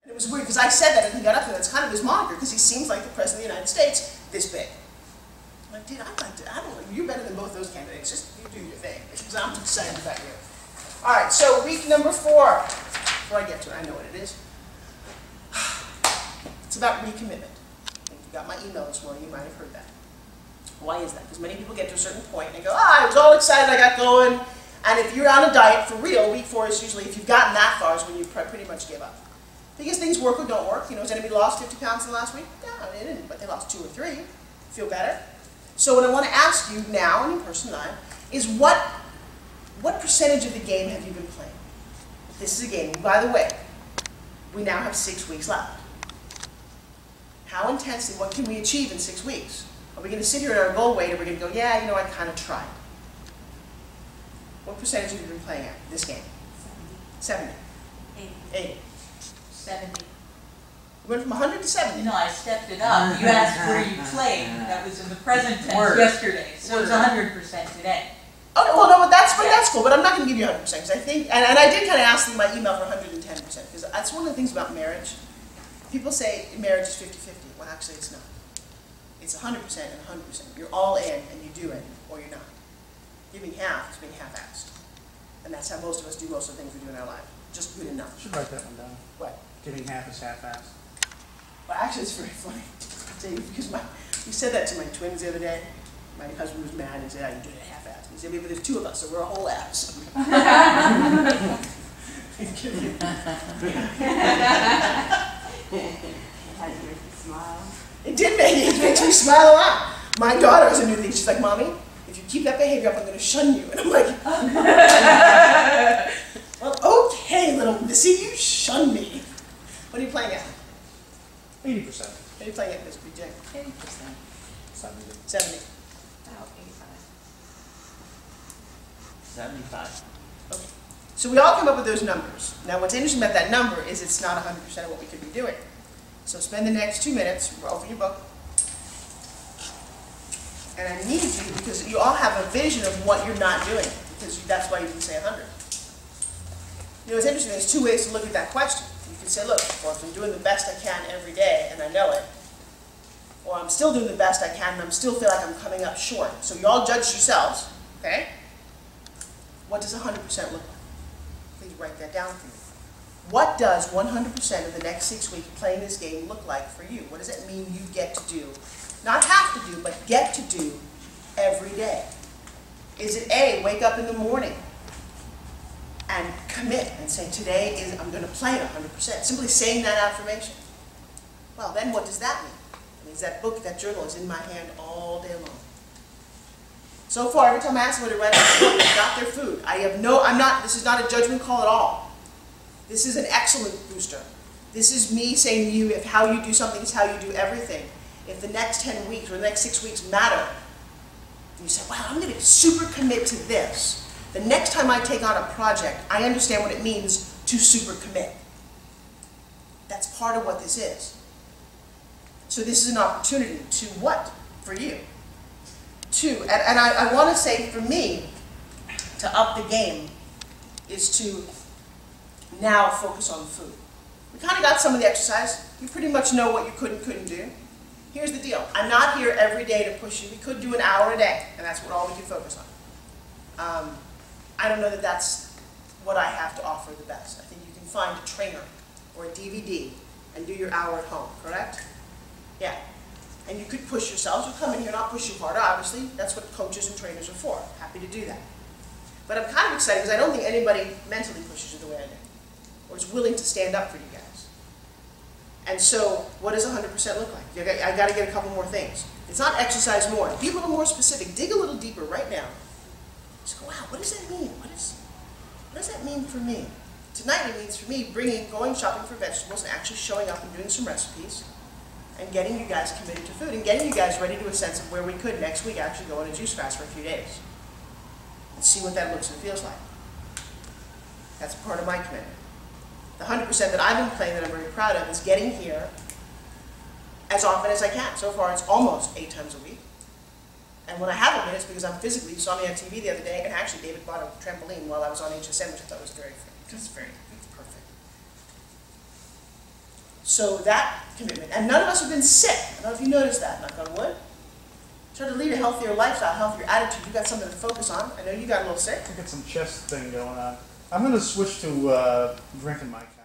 And it was weird because I said that and he got up there. That's kind of his moniker because he seems like the President of the United States this big. I'm like, dude, I don't know. You're better than both those candidates. Just you do your thing because I'm excited about you. All right, so week number 4. Before I get to it, I know what it is. It's about recommitment. If you got my email this morning, you might have heard that. Why is that? Because many people get to a certain point and they go, I was all excited, I got going. And if you're on a diet for real, week 4 is usually, if you've gotten that far, is when you pretty much give up. Because things work or don't work. You know, has anybody lost 50 pounds in the last week? No, they didn't, but they lost 2 or 3. Feel better? So what I want to ask you now, and in person live, is what percentage of the game have you been playing? This is a game. By the way, we now have 6 weeks left. How intensely, what can we achieve in 6 weeks? Are we going to sit here at our goal weight and we're going to go, yeah, you know, I kind of tried? What percentage have you been playing at this game? 70. 80. 70. We went from 100 to 70. No, I stepped it up. You asked where you played. That was in the present tense yesterday. So it's 100% today. Oh, well, no, but that's cool. But I'm not going to give you 100% because I think, and I did kind of ask in my email for 110% because that's one of the things about marriage. People say marriage is 50-50. Well, actually, it's not. It's 100% and 100%. You're all in and you do it, or you're not. Giving half is being half-assed. And that's how most of us do most of the things we do in our life. Just good enough. You should write that one down. What? Giving half is half-assed. Well, actually, it's very funny. I'll tell you, because we said that to my twins the other day. My husband was mad and said, "Oh, you did it half-assed." He said, "Yeah, but there's 2 of us, so we're a whole ass." It did make it. It makes me smile a lot. My daughter has a new thing. She's like, "Mommy, if you keep that behavior up, I'm going to shun you." And I'm like, well, okay, little missy, you shun me. What are you playing at? 80%. What are you playing at, Miss BJ? 80%. 70. About 85. 75. Okay. So we all come up with those numbers. Now what's interesting about that number is it's not 100% of what we could be doing. So spend the next 2 minutes, open your book. And I need you, because you all have a vision of what you're not doing, because that's why you can say 100. You know, it's interesting, there's 2 ways to look at that question. You can say, look, well, if I'm doing the best I can every day and I know it, or I'm still doing the best I can and I still feel like I'm coming up short. So you all judge yourselves, okay? What does 100% look like? Please write that down for me. What does 100% of the next 6 weeks playing this game look like for you? What does it mean you get to do? Not have to do, but get to do every day. Is it A, wake up in the morning and commit and say, today is, I'm going to play it 100%. Simply saying that affirmation. Well, then what does that mean? It means that book, that journal is in my hand all day long. So far, every time I ask somebody to write a book, they got their food. This is not a judgment call at all. This is an excellent booster. This is me saying to you, if how you do something is how you do everything. If the next 10 weeks or the next 6 weeks matter, and you say, wow, I'm going to super commit to this. The next time I take on a project, I understand what it means to super commit. That's part of what this is. So this is an opportunity to what for you? And I want to say for me, to up the game, is to now focus on food. We kind of got some of the exercise. You pretty much know what you could and couldn't do. Here's the deal. I'm not here every day to push you. We could do an hour a day, and that's what all we can focus on. I don't know that that's what I have to offer the best. I think you can find a trainer or a DVD and do your hour at home, correct? Yeah. And you could push yourselves. You'll come in here and I'll push you harder, obviously. That's what coaches and trainers are for. Happy to do that. But I'm kind of excited because I don't think anybody mentally pushes you the way I do, or is willing to stand up for you guys. And so, what does 100% look like? I got to get a couple more things. It's not exercise more. Be a little more specific. Dig a little deeper right now. Just go, wow, what does that mean? What does that mean for me? Tonight it means for me going shopping for vegetables and actually showing up and doing some recipes and getting you guys committed to food and getting you guys ready to a sense of where we could next week actually go on a juice fast for a few days and see what that looks and feels like. That's part of my commitment. The 100% that I've been playing that I'm very proud of is getting here as often as I can. So far it's almost 8 times a week. And when I haven't been, it's because I'm physically, you saw me on TV the other day, and actually David bought a trampoline while I was on HSN, which I thought was very perfect. So that commitment, and none of us have been sick. I don't know if you noticed that, knock on wood. Try to lead a healthier lifestyle, healthier attitude. You got something to focus on. I know you got a little sick. I got some chest thing going on. I'm going to switch to drinking my coffee.